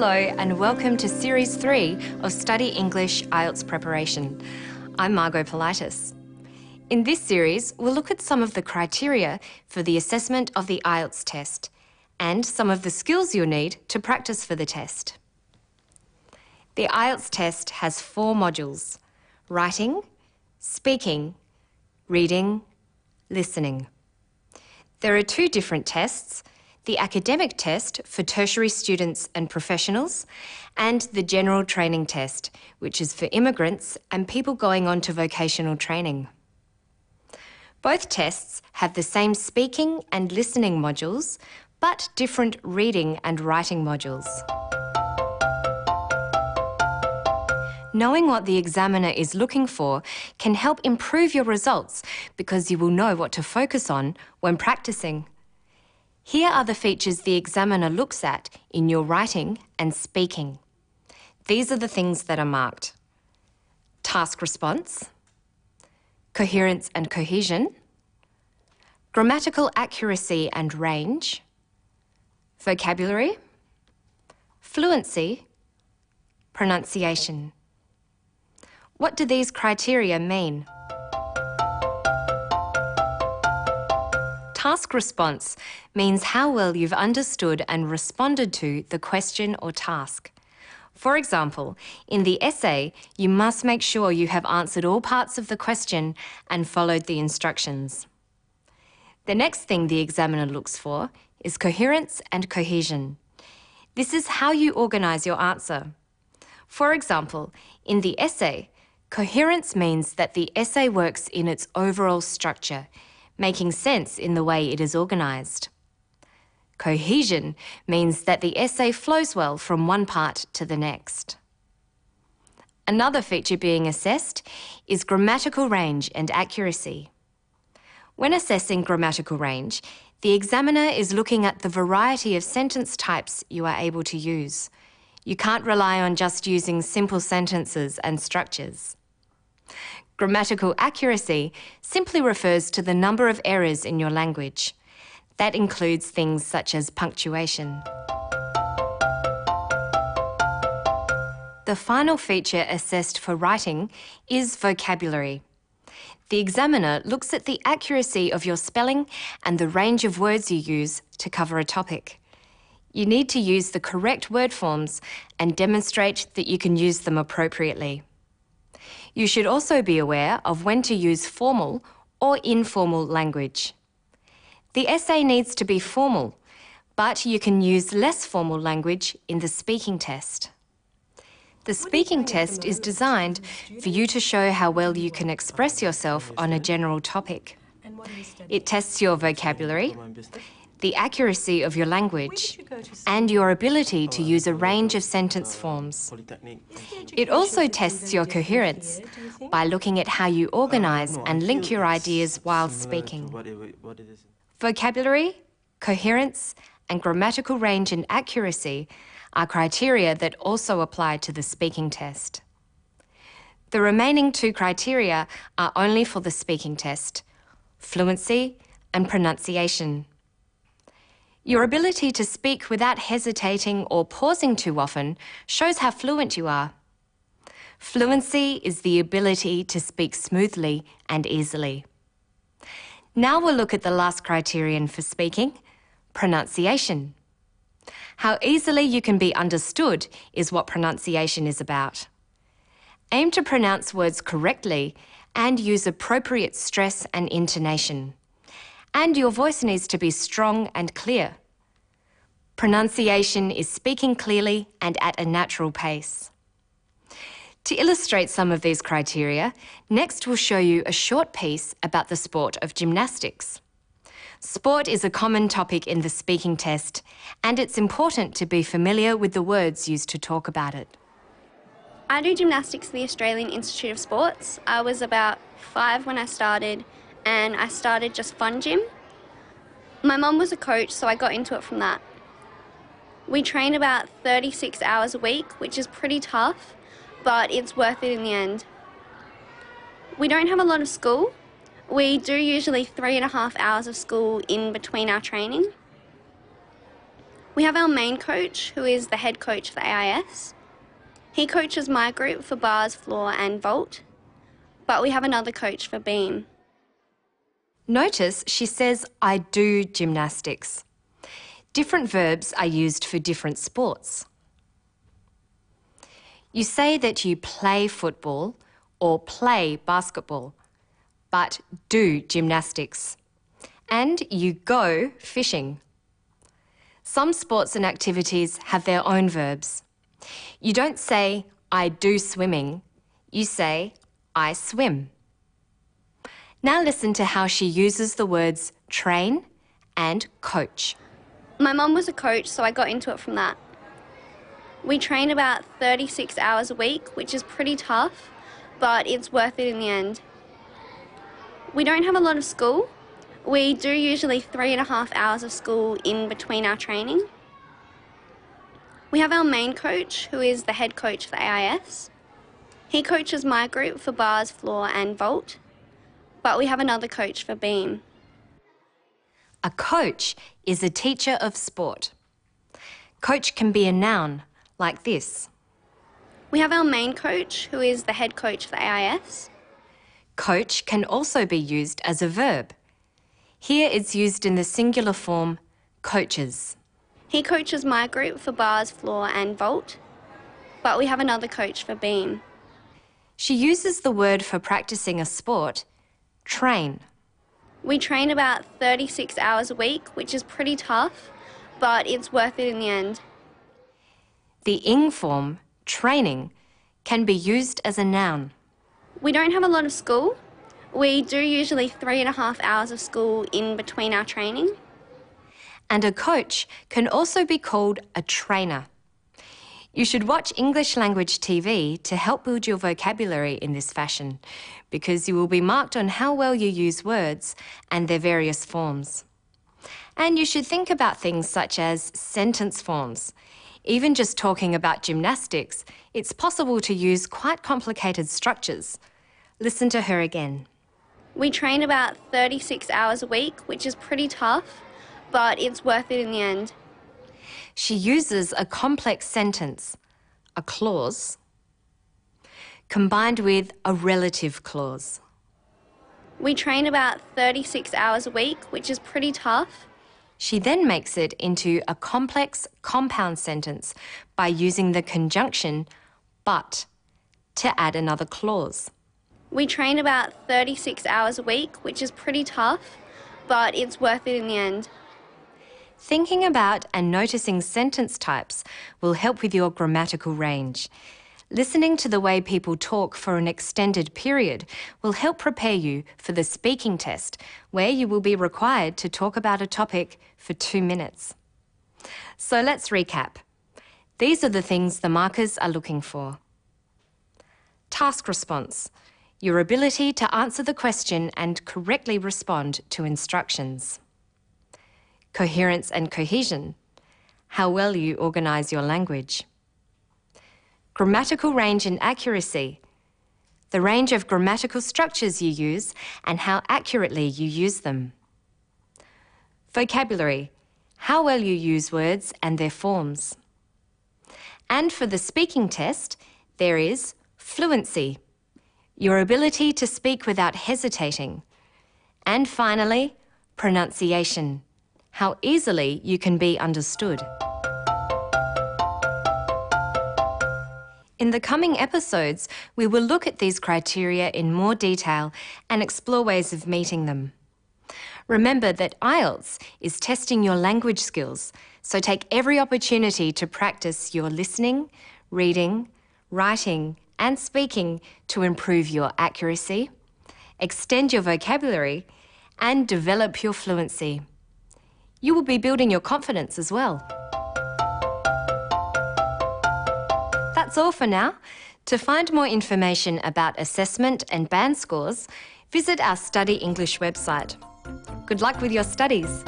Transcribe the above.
Hello and welcome to Series 3 of Study English IELTS Preparation. I'm Margot Politis. In this series, we'll look at some of the criteria for the assessment of the IELTS test and some of the skills you'll need to practice for the test. The IELTS test has 4 modules: writing, speaking, reading, listening. There are 2 different tests: the academic test for tertiary students and professionals, and the general training test, which is for immigrants and people going on to vocational training. Both tests have the same speaking and listening modules, but different reading and writing modules. Knowing what the examiner is looking for can help improve your results because you will know what to focus on when practicing. Here are the features the examiner looks at in your writing and speaking. These are the things that are marked: task response, coherence and cohesion, grammatical accuracy and range, vocabulary, fluency, pronunciation. What do these criteria mean? Task response means how well you've understood and responded to the question or task. For example, in the essay, you must make sure you have answered all parts of the question and followed the instructions. The next thing the examiner looks for is coherence and cohesion. This is how you organise your answer. For example, in the essay, coherence means that the essay works in its overall structure, making sense in the way it is organised. Cohesion means that the essay flows well from one part to the next. Another feature being assessed is grammatical range and accuracy. When assessing grammatical range, the examiner is looking at the variety of sentence types you are able to use. You can't rely on just using simple sentences and structures. Grammatical accuracy simply refers to the number of errors in your language. That includes things such as punctuation. The final feature assessed for writing is vocabulary. The examiner looks at the accuracy of your spelling and the range of words you use to cover a topic. You need to use the correct word forms and demonstrate that you can use them appropriately. You should also be aware of when to use formal or informal language. The essay needs to be formal, but you can use less formal language in the speaking test. The speaking test is designed for you to show how well you can express yourself on a general topic. It tests your vocabulary, the accuracy of your language, and your ability to use a range of sentence forms. It also tests your coherence by looking at how you organise and link your ideas while speaking. Vocabulary, coherence, and grammatical range and accuracy are criteria that also apply to the speaking test. The remaining 2 criteria are only for the speaking test: fluency and pronunciation. Your ability to speak without hesitating or pausing too often shows how fluent you are. Fluency is the ability to speak smoothly and easily. Now we'll look at the last criterion for speaking: pronunciation. How easily you can be understood is what pronunciation is about. Aim to pronounce words correctly and use appropriate stress and intonation. And your voice needs to be strong and clear. Pronunciation is speaking clearly and at a natural pace. To illustrate some of these criteria, next we'll show you a short piece about the sport of gymnastics. Sport is a common topic in the speaking test, and it's important to be familiar with the words used to talk about it. I do gymnastics at the Australian Institute of Sports. I was about 5 when I started, and I started just fun gym. My mum was a coach, so I got into it from that. We train about 36 hours a week, which is pretty tough, but it's worth it in the end. We don't have a lot of school. We do usually 3.5 hours of school in between our training. We have our main coach, who is the head coach for the AIS. He coaches my group for bars, floor and vault, but we have another coach for beam. Notice she says, I do gymnastics. Different verbs are used for different sports. You say that you play football or play basketball, but do gymnastics. And you go fishing. Some sports and activities have their own verbs. You don't say, I do swimming. You say, I swim. Now listen to how she uses the words train and coach. My mum was a coach, so I got into it from that. We train about 36 hours a week, which is pretty tough, but it's worth it in the end. We don't have a lot of school. We do usually 3.5 hours of school in between our training. We have our main coach, who is the head coach for the AIS. He coaches my group for bars, floor and vault, but we have another coach for beam. A coach is a teacher of sport. Coach can be a noun, like this. We have our main coach, who is the head coach for the AIS. Coach can also be used as a verb. Here it's used in the singular form, coaches. He coaches my group for bars, floor and vault, but we have another coach for beam. She uses the word for practicing a sport, train. We train about 36 hours a week, which is pretty tough, but it's worth it in the end. The ing form, training, can be used as a noun. We don't have a lot of school. We do usually 3.5 hours of school in between our training. And a coach can also be called a trainer. You should watch English language TV to help build your vocabulary in this fashion, because you will be marked on how well you use words and their various forms. And you should think about things such as sentence forms. Even just talking about gymnastics, it's possible to use quite complicated structures. Listen to her again. We train about 36 hours a week, which is pretty tough, but it's worth it in the end. She uses a complex sentence, a clause, combined with a relative clause. We train about 36 hours a week, which is pretty tough. She then makes it into a complex compound sentence by using the conjunction but to add another clause. We train about 36 hours a week, which is pretty tough, but it's worth it in the end. Thinking about and noticing sentence types will help with your grammatical range. Listening to the way people talk for an extended period will help prepare you for the speaking test, where you will be required to talk about a topic for 2 minutes. So let's recap. These are the things the markers are looking for. Task response, your ability to answer the question and correctly respond to instructions. Coherence and cohesion, how well you organise your language. Grammatical range and accuracy, the range of grammatical structures you use and how accurately you use them. Vocabulary, how well you use words and their forms. And for the speaking test, there is fluency, your ability to speak without hesitating. And finally, pronunciation, how easily you can be understood. In the coming episodes, we will look at these criteria in more detail and explore ways of meeting them. Remember that IELTS is testing your language skills, so take every opportunity to practice your listening, reading, writing, and speaking to improve your accuracy, extend your vocabulary, and develop your fluency. You will be building your confidence as well. That's all for now. To find more information about assessment and band scores, visit our Study English website. Good luck with your studies.